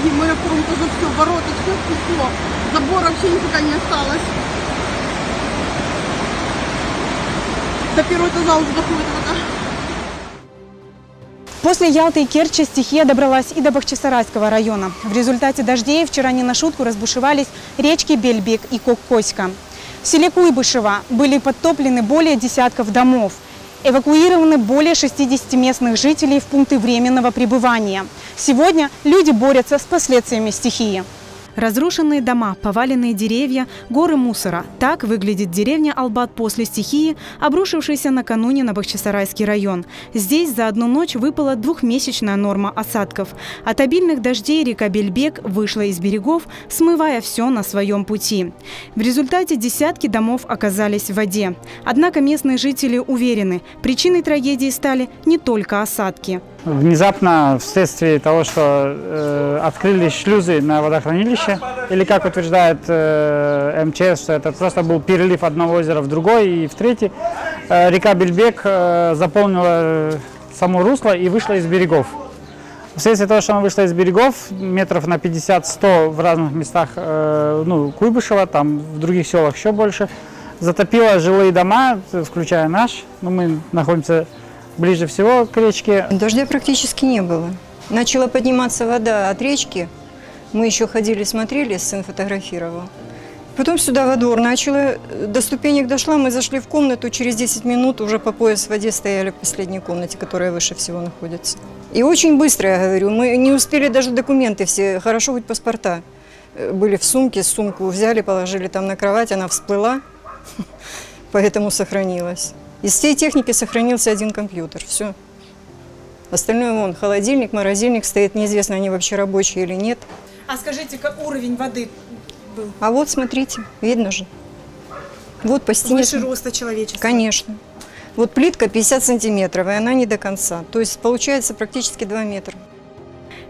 дороги, моряком тоже все, ворота, все стекло. Забора вообще никуда не осталось. До первого этажа уже доходит вода. После Ялты и Керчи стихия добралась и до Бахчисарайского района. В результате дождей вчера не на шутку разбушевались речки Бельбек и Кокоська. В селе Куйбышево были подтоплены более десятков домов. Эвакуированы более 60 местных жителей в пункты временного пребывания. Сегодня люди борются с последствиями стихии. Разрушенные дома, поваленные деревья, горы мусора. Так выглядит деревня Албат после стихии, обрушившейся накануне на Бахчисарайский район. Здесь за одну ночь выпала двухмесячная норма осадков. От обильных дождей река Бельбек вышла из берегов, смывая все на своем пути. В результате десятки домов оказались в воде. Однако местные жители уверены, причиной трагедии стали не только осадки. Внезапно, вследствие того, что открылись шлюзы на водохранилище, или, как утверждает МЧС, что это просто был перелив одного озера в другое и в третье, река Бельбек заполнила само русло и вышла из берегов. Вследствие того, что она вышла из берегов, метров на 50-100 в разных местах Куйбышева, там в других селах еще больше, затопила жилые дома, включая наш. Мы находимся ближе всего к речке. Дождя практически не было. Начала подниматься вода от речки. Мы еще ходили, смотрели, сын фотографировал. Потом сюда во двор начала, до ступенек дошла, мы зашли в комнату, через 10 минут уже по пояс в воде стояли в последней комнате, которая выше всего находится. И очень быстро, я говорю, мы не успели даже документы все, хорошо хоть паспорта. Были в сумке, сумку взяли, положили там на кровать, она всплыла, поэтому сохранилась. Из всей техники сохранился один компьютер, все. Остальное вон, холодильник, морозильник стоит, неизвестно, они вообще рабочие или нет. А скажите, как уровень воды был? А вот, смотрите, видно же. Вот по стене. Выше роста человеческого? Конечно. Вот плитка 50 сантиметров, и она не до конца. То есть получается практически 2 метра.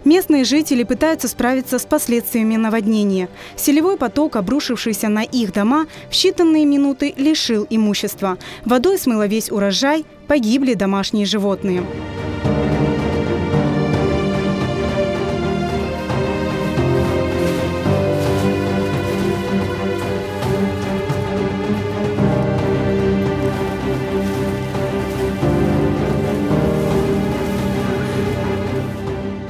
Местные жители пытаются справиться с последствиями наводнения. Селевой поток, обрушившийся на их дома, в считанные минуты лишил имущества. Водой смыло весь урожай, погибли домашние животные.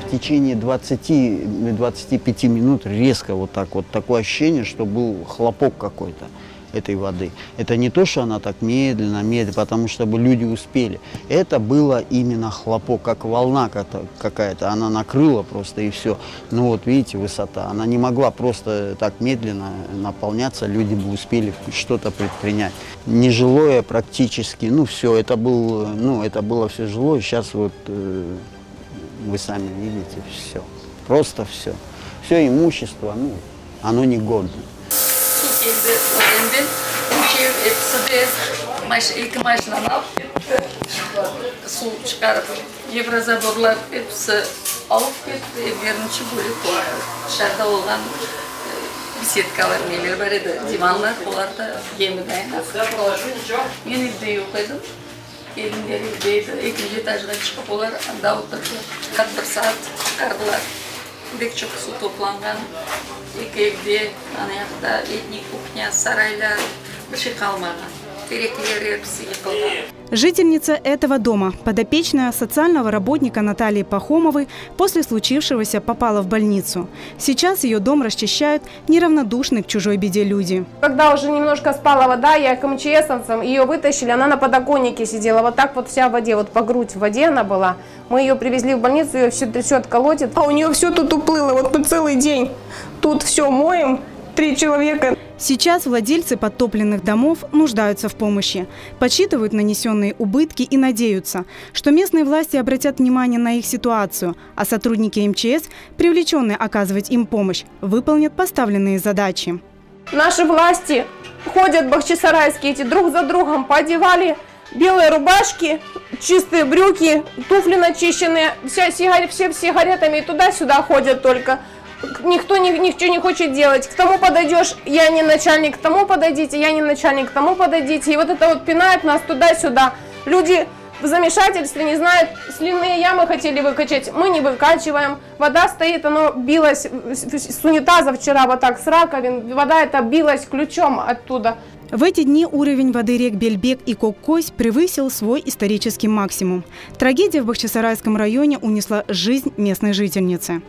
В течение 20-25 минут резко вот такое ощущение, что был хлопок какой-то этой воды. Это не то, что она так медленно, потому что люди успели. Это было именно хлопок, как волна какая-то. Она накрыла просто и все. Ну вот видите, высота. Она не могла просто так медленно наполняться, люди бы успели что-то предпринять. Нежилое практически, все, это было все жилое. Сейчас вот вы сами видите, все. Просто все. Все имущество, оно негодно. Беседкалар нелер бар еді, диванлар, оларда емідайын ақы. Мен үйде жоқ едім. Келіндер үйдейді, екінші этажға шығып олар анда отырды. Қат бір сағат қардылар. Бек çok su toplanған. Екі evde, анаяқта летний кухня, сарайлар, бір şey қалмаған. Терекелер hepsi yıkıldı. Жительница этого дома, подопечная социального работника Натальи Пахомовой, после случившегося попала в больницу. Сейчас ее дом расчищают неравнодушные к чужой беде люди. Когда уже немножко спала вода, я к МЧСовцам, ее вытащили, она на подоконнике сидела, вот так вот вся в воде, вот по грудь в воде она была. Мы ее привезли в больницу, ее все трясет, колотит. А у нее все тут уплыло, вот на целый день. Тут все моем, 3 человека. Сейчас владельцы подтопленных домов нуждаются в помощи, подсчитывают нанесенные убытки и надеются, что местные власти обратят внимание на их ситуацию, а сотрудники МЧС, привлеченные оказывать им помощь, выполнят поставленные задачи. Наши власти ходят бахчисарайские, эти друг за другом поодевали белые рубашки, чистые брюки, туфли начищенные, все сигаретами и туда-сюда ходят только. Никто ничего не хочет делать. К тому подойдешь, я не начальник, к тому подойдите, я не начальник, к тому подойдите. И вот это вот пинают нас туда-сюда. Люди в замешательстве, не знают, слинные ямы хотели выкачать, мы не выкачиваем. Вода стоит, она билась с унитаза вчера, вот так, с раковин, вода эта билась ключом оттуда. В эти дни уровень воды рек Бельбек и Коккось превысил свой исторический максимум. Трагедия в Бахчисарайском районе унесла жизнь местной жительницы.